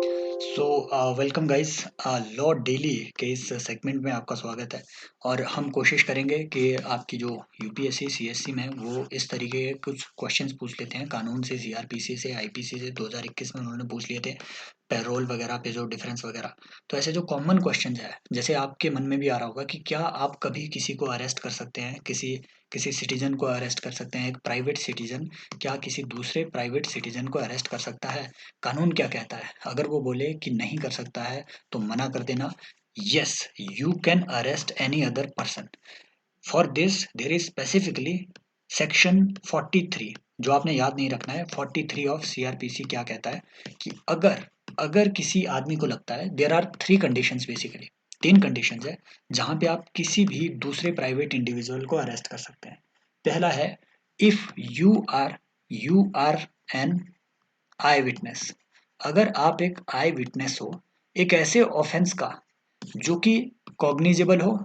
So welcome guys. Law daily के इस segment में आपका स्वागत है। और हम कोशिश करेंगे कि आपकी जो यूपीएससी सीएससी में वो इस तरीके के कुछ क्वेश्चंस पूछ लेते हैं कानून से, सीआरपीसी से, आईपीसी से। 2021 में उन्होंने पूछ लिए थे पैरोल वगैरह पे जो डिफरेंस वगैरह। तो ऐसे जो कॉमन क्वेश्चन है, जैसे आपके मन में भी आ रहा होगा कि क्या आप कभी किसी को अरेस्ट कर सकते हैं, किसी किसी सिटीजन को अरेस्ट कर सकते हैं। एक प्राइवेट सिटीजन क्या किसी दूसरे प्राइवेट सिटीजन को अरेस्ट कर सकता है? कानून क्या कहता है? अगर वो बोले कि नहीं कर सकता है तो मना कर देना। Yes, you can arrest any other person. For this there is specifically section 43, जो आपने याद नहीं रखना है। 43 ऑफ सीआरपीसी क्या कहता है कि अगर अगर किसी आदमी को लगता है, there are three conditions, basically तीन कंडीशंस है जहां पे आप किसी भी दूसरे प्राइवेट इंडिविजुअल को अरेस्ट कर सकते हैं। पहला है, if you are an eyewitness. अगर आप एक आई विटनेस हो एक ऐसे ऑफेंस का जो कि कॉग्निजेबल हो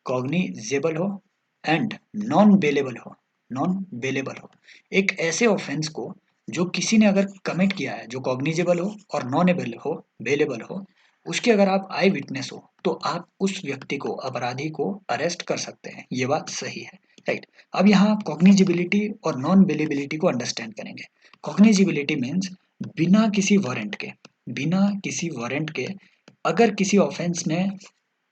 कॉग्निजेबल हो एंड नॉन बेलेबल हो नॉन बेलेबल हो। एक ऐसे ऑफेंस को जो किसी ने अगर कमिट किया है, जो कॉग्निजेबल हो और नॉन एबल हो, बेलेबल हो, उसके अगर आप आई विटनेस हो तो आप उस व्यक्ति को, अपराधी को अरेस्ट कर सकते हैं। ये बात सही है, राइट। अब यहाँ कॉग्निजिबिलिटी और नॉन बेलेबिलिटी को अंडरस्टैंड करेंगे। कॉग्निजिबिलिटी मीन्स बिना किसी वारंट के अगर किसी ऑफेंस में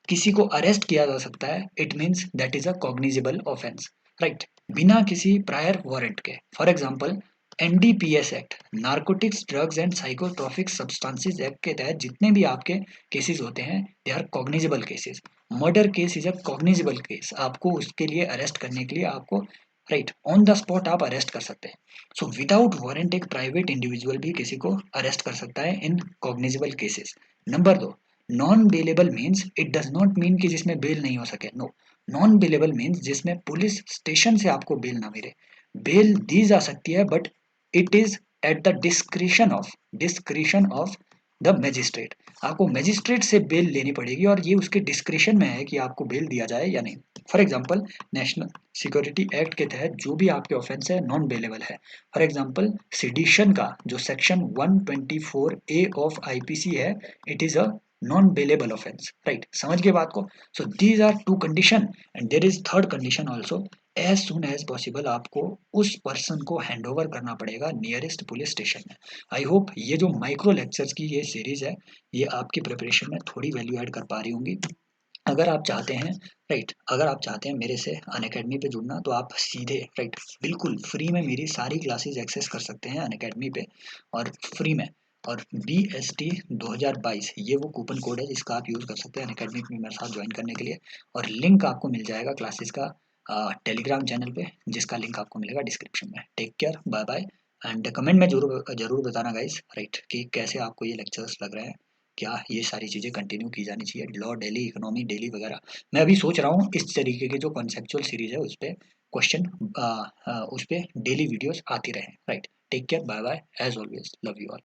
किसी को अरेस्ट किया जा सकता है, it means that is a cognizable offence, right. बिना किसी प्रायर वारंट के। For example, NDPS act, narcotics drugs and psychotropic substances act के तहत जितने भी आपके केसेस होते हैं, they are cognizable cases. Murder case is a cognizable case. आपको उसके लिए अरेस्ट करने के लिए आपको, राइट, ऑन द स्पॉट आप अरेस्ट कर सकते हैं। सो विदाउट वारंट एक प्राइवेट इंडिविजुअल भी किसी को अरेस्ट कर सकता है इन कॉग्निजेबल केसेस। नंबर दो, non bailable means it does not mean कि जिसमें बेल नहीं हो सके। नो, नॉन बेलेबल मीन्स जिसमें पुलिस स्टेशन से आपको बेल ना मिले। बेल दी जा सकती है but it is at the discretion of the magistrate. आपको मैजिस्ट्रेट से बेल लेनी पड़ेगी और ये उसके डिस्क्रिशन में है कि आपको बेल दिया जाए या नहीं। For example, national security act के तहत जो भी आपके ऑफेंस है नॉन बेलेबल है। फॉर एग्जाम्पल, सिडिशन का जो सेक्शन 124A ऑफ आईपीसी है, it is a non bailable offence, right. समझ गए बात को? So these are two condition and there is third condition also. As soon as possible आपको उस पर्सन को हैंड ओवर करना पड़ेगा नियरेस्ट पुलिस स्टेशन में। आई होप ये जो माइक्रो लेक्चर्स की ये सीरीज है, ये आपकी प्रिपरेशन में थोड़ी वैल्यू ऐड कर पा रही होंगी। अगर आप चाहते हैं, राइट, अगर आप चाहते हैं मेरे से अनअकैडमी पे जुड़ना, तो आप सीधे, राइट, बिल्कुल फ्री में मेरी सारी क्लासेस एक्सेस कर सकते हैं अनअकैडमी पे, और फ्री में। और BST 2022 ये वो कूपन कोड है जिसका आप यूज़ कर सकते हैं अनअकैडमी में मेरे साथ ज्वाइन करने के लिए। और लिंक आपको मिल जाएगा क्लासेस का टेलीग्राम चैनल पे, जिसका लिंक आपको मिलेगा डिस्क्रिप्शन में। Take care, bye bye. And comment में जरूर जरूर बताना गाइस, राइट, कि कैसे आपको ये लेक्चर्स लग रहे हैं, क्या ये सारी चीज़ें कंटिन्यू की जानी चाहिए, लॉ डेली, इकोनॉमी डेली वगैरह। मैं अभी सोच रहा हूँ इस तरीके की जो कॉन्सेप्चुअल सीरीज है उस पर क्वेश्चन, उस पर डेली वीडियोस आती रहे, right. Take care, bye bye, as always love you all.